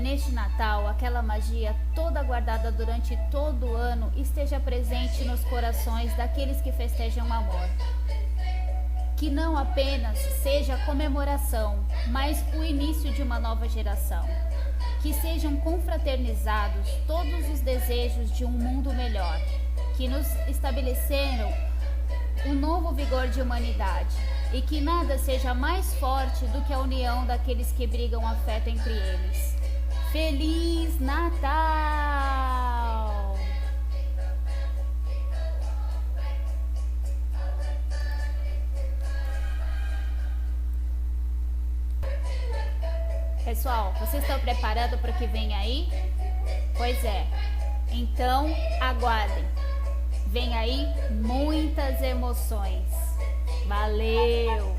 neste Natal, aquela magia toda guardada durante todo o ano esteja presente nos corações daqueles que festejam o amor. Que não apenas seja a comemoração, mas o início de uma nova geração. Que sejam confraternizados todos os desejos de um mundo melhor, que nos estabeleceram um novo vigor de humanidade, e que nada seja mais forte do que a união daqueles que brigam afeto entre eles. Feliz Natal! Pessoal, vocês estão preparados para o que vem aí? Pois é, então aguardem. Vem aí muitas emoções. Valeu!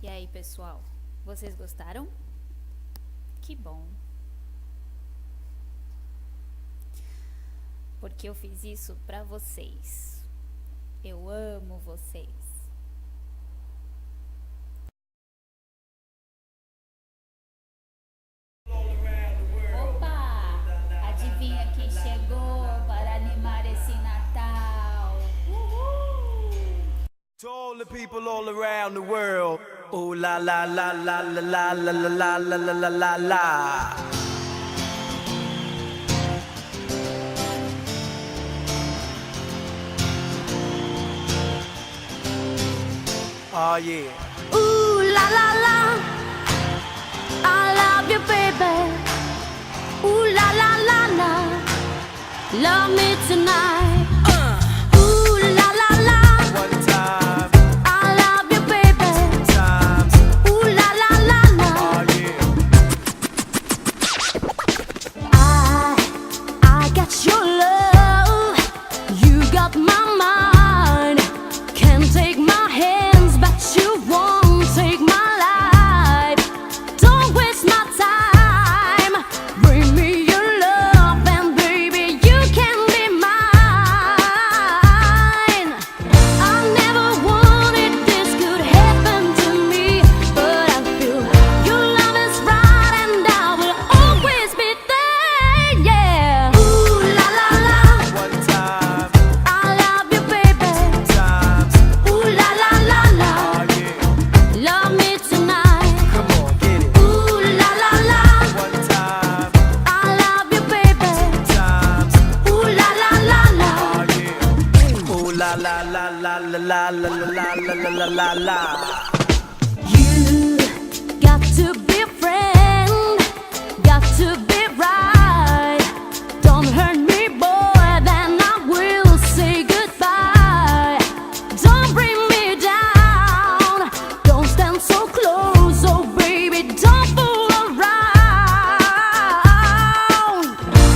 E aí, pessoal, vocês gostaram? Que bom! Porque eu fiz isso pra vocês. Eu amo vocês. Opa! Adivinha quem chegou para animar esse Natal? Uhul! To all the people all around the world. Ooh la la la la la la la la la la la la la. Oh yeah. Ooh la la la, I love you, baby. Ooh la la la la, love me tonight. Ooh la la la, One time, I love you, baby. times. Ooh la la la la, Oh yeah. I got your love, you got my mind. Can't take my hands, but you won't take my life. Don't waste my time. Bring me your love, and baby, you can be la la la la la la la. You got to be a friend, got to be right. Don't hurt me, boy, then I will say goodbye. Don't bring me down, don't stand so close, oh baby, don't fool around.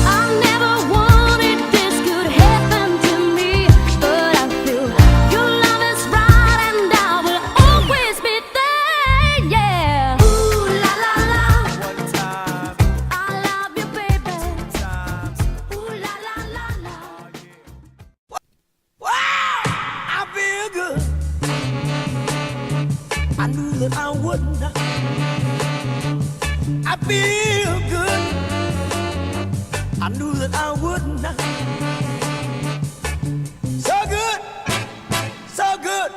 I never wanted this could happen to me, but I feel your love is right and I will always be there, yeah. Ooh la la la, One time, I love you, baby. times. Ooh la la la la. Wow, I feel good. I knew that I wouldn't. I feel good. I knew that I wouldn't. So good, so good.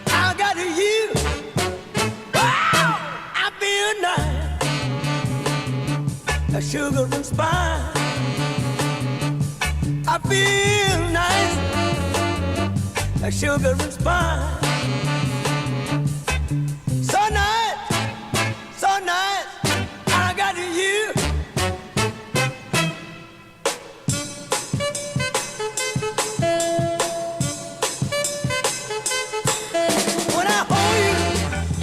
I got you. Wow, I feel nice. A sugar and spice. I feel nice. A sugar and spice. So nice, so nice. I got you. When I hold you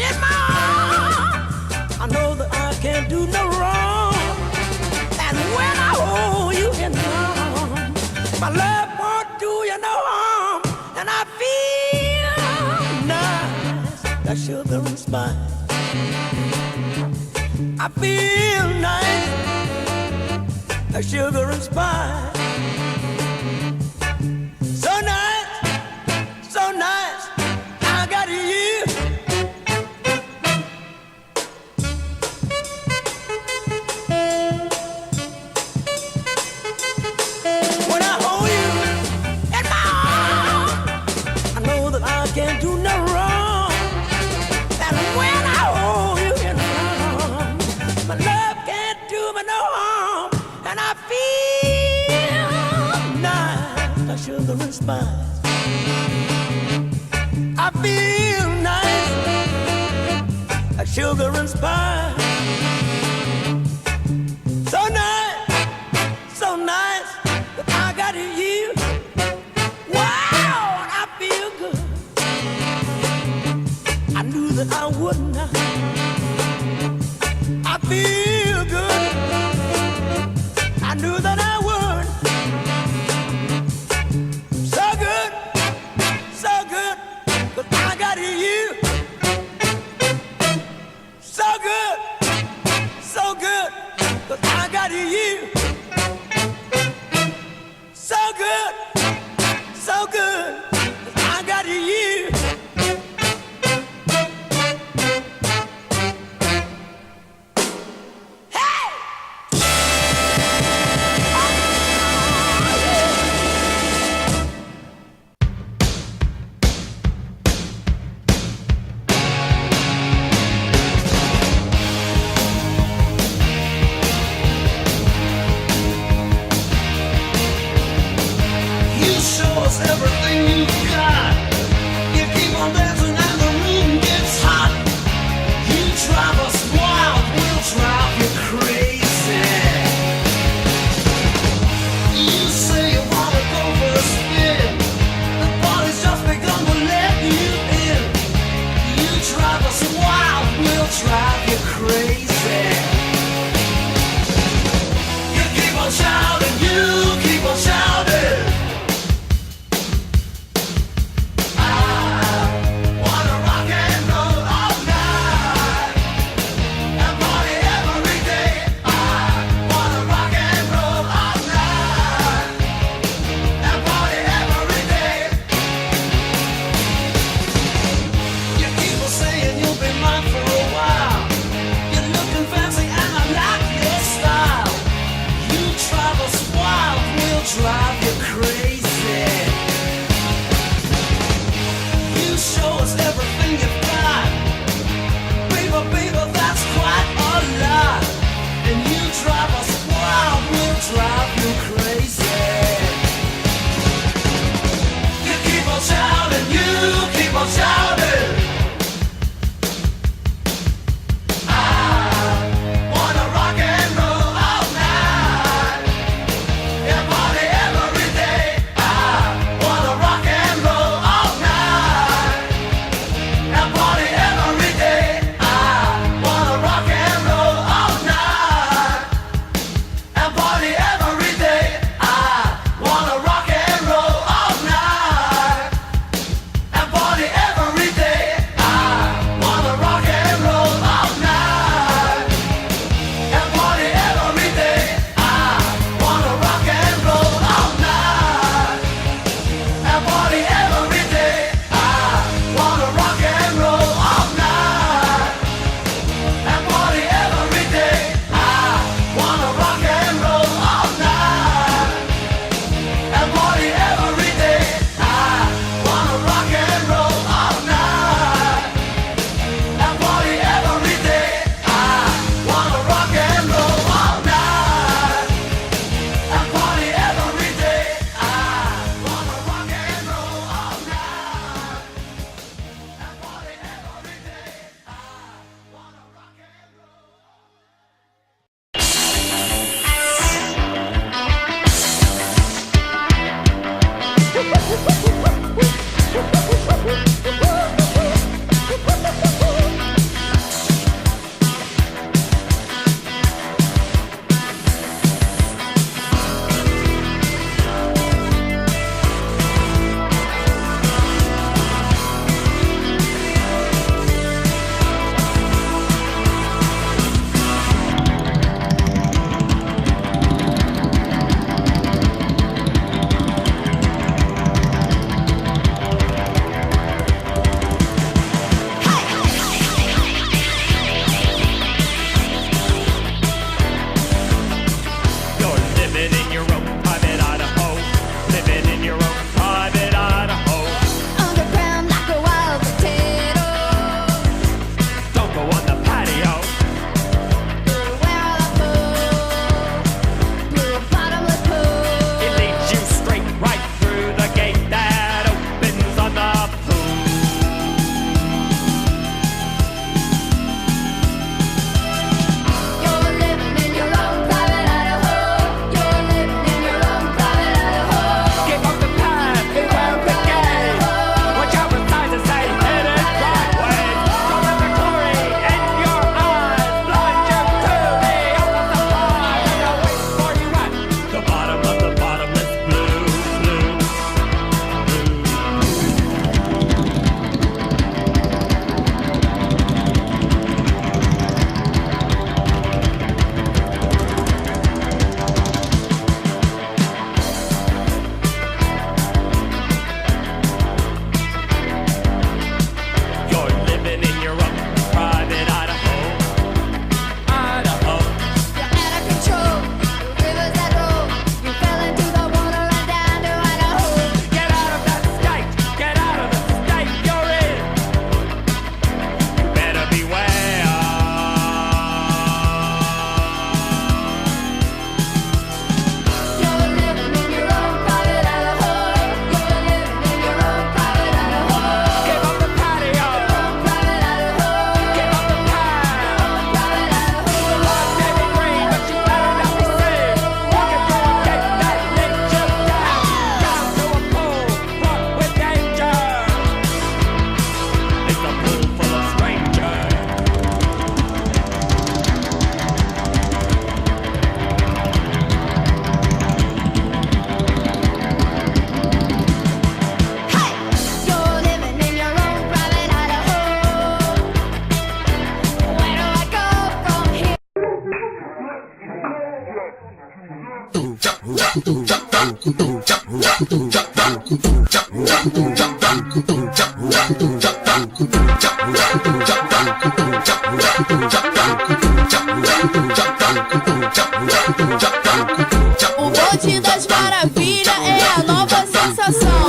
in my arms, I know that I can't do no wrong. And when I hold you in my arms, my love won't do you no harm. And I feel nice, that sugar and spice. I feel nice, that sugar and spice. So nice, so nice. I got you. When I hold you in my arms, I know that I can't do no wrong. And when I hold you in my arms, my love can't do me no harm. And I feel nice, like sugar and spice. I feel nice, like sugar and spice. So nice, so nice that I got you. Wow, I feel good. I knew that I wouldn't. I feel good. I knew that I would. So good, so good, but I got you. So good, so good, but I got you. So good, so good, but I got you. Hey! You show us everything you've got. You keep on dancing and the room gets hot. You drive us wild, we'll drive you crazy. You say you wanna go for a spin. The party's just begun, we'll let you in. You drive us wild, we'll drive you crazy. You keep on shouting, you keep on shouting. Wanna rock and roll all night and party every day. I wanna rock and roll all night and party every day. You keep on saying you'll be mine for a while. You're looking fancy and I like your style. You drive us wild, we'll drive you crazy. You show us everything you've got. Baby, baby, that's quite a lot. And you drive us wild, we'll drive you crazy. You keep on shouting, you keep O bonde das maravilhas é a nova sensação.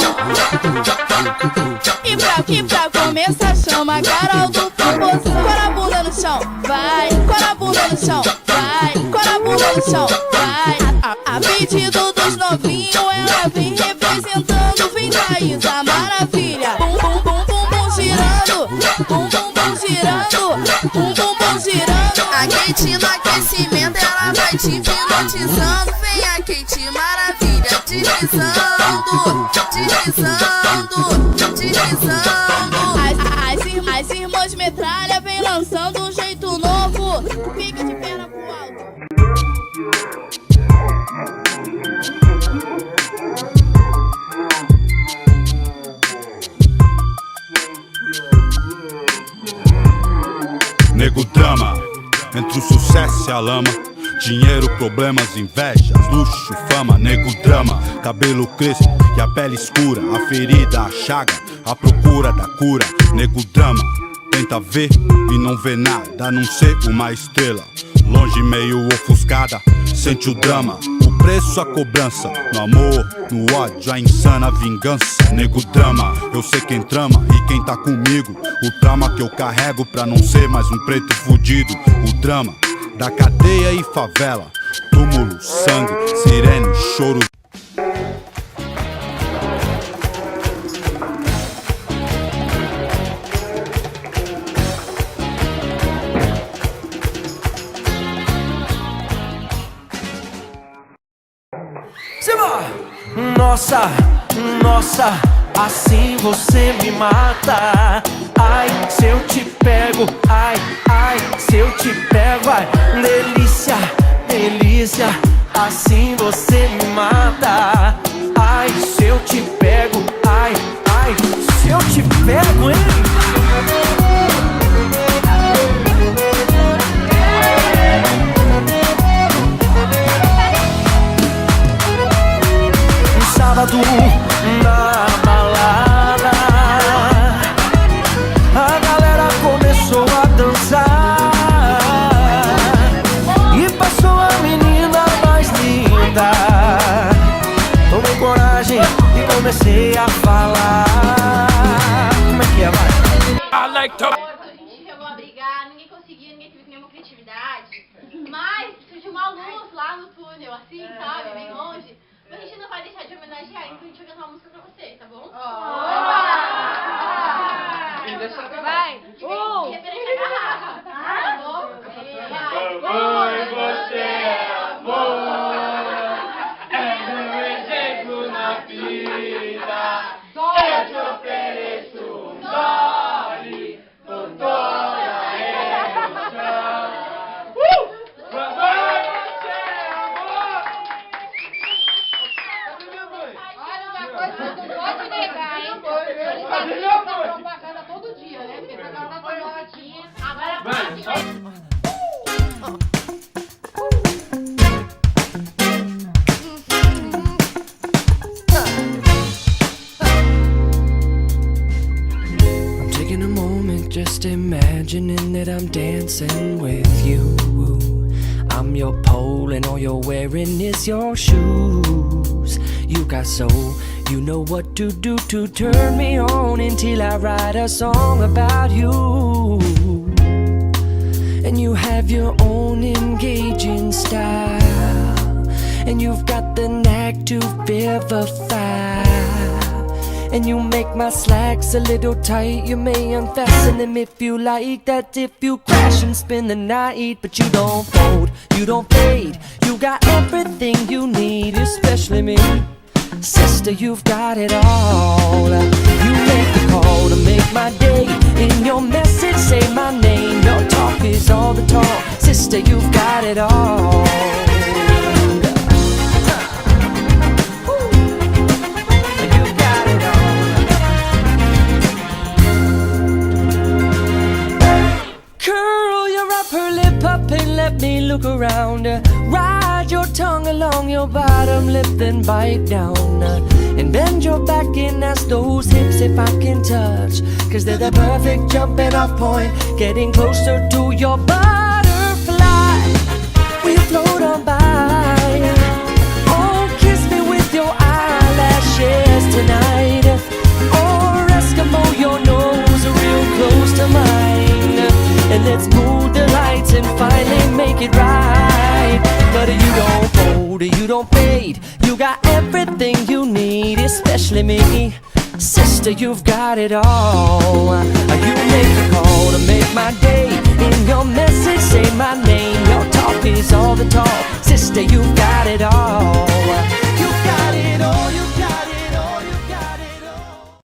E pra começar chama a Carol do Popozão. Cora a bunda no chão, vai. Cora a bunda no chão, vai. Cora a bunda no chão, vai. A pedido dos novinhos ela vem representando. Vem daí da maravilha. Bum bum bum bum bum girando. Bum bum bum girando. Bum bum bum girando. A Kate no aquecimento ela vai te hipnotizando. Vem a Kate maravilha deslizando, deslizando, deslizando. As irmãs metralha vem lançando um jeito novo. Fica de perna pro alto. Nego drama, entre o sucesso e a lama. Dinheiro, problemas, invejas, luxo, fama. Nego drama, cabelo crespo e a pele escura. A ferida, a chaga, a procura da cura. Nego drama, tenta ver e não vê nada, a não ser uma estrela longe, meio ofuscada, sente o drama. O preço, a cobrança, no amor, no ódio, a insana vingança. Nego drama, eu sei quem trama e quem tá comigo. O trauma que eu carrego pra não ser mais um preto fudido. O drama da cadeia e favela, túmulo, sangue, sirene, choro. Nossa, nossa, assim você me mata. Ai, se eu te pego, ai, ai, se eu te pego, ai, delícia, delícia, assim você me mata. Ai, se eu te pego, ai, ai, se eu te pego, hein? Sábado na balada, a galera começou a dançar e passou a menina mais linda. Tomei coragem e comecei a falar. Como é que é, vai? A gente chegou a brigar, ninguém conseguia, ninguém teve nenhuma criatividade. Mas surgiu uma luz lá no túnel, assim, sabe, bem longe. Mas a gente não vai deixar de homenagear, então a gente vai cantar uma música pra você, tá bom? Vai! Referente à garrafa, tá bom? Vai! Você é amor, é meu exemplo na vida. Eu te ofereço um dole com toda a emoção. Pode negar, hein? Eles fazem essa propaganda todo dia, né? Porque essa garota tá novinha. Agora vai! I'm taking a moment, just imagining that I'm dancing with you. I'm your pole and all you're wearing is your shoes. You got soul, you know what to do to turn me on until I write a song about you. And you have your own engaging style, and you've got the knack to vivify. And you make my slacks a little tight. You may unfasten them if you like. That if you crash and spend the night. But you don't fold, you don't fade. You got everything you need, especially me. Sister, you've got it all. You make the call to make my day. In your message, say my name. Your talk is all the talk. Sister, you've got it all. Let me look around, ride your tongue along your bottom lip, then bite down. And bend your back and ask those hips if I can touch. Cause they're the perfect jumping off point, getting closer to your butterfly. We float on by. Oh, kiss me with your eyelashes tonight. Or Eskimo, your nose real close to mine. And let's move the lights and finally make it right. But you don't fold, you don't fade. You got everything you need, especially me. Sister, you've got it all. You make the call to make my day. In your message, say my name. Your talk is all the talk.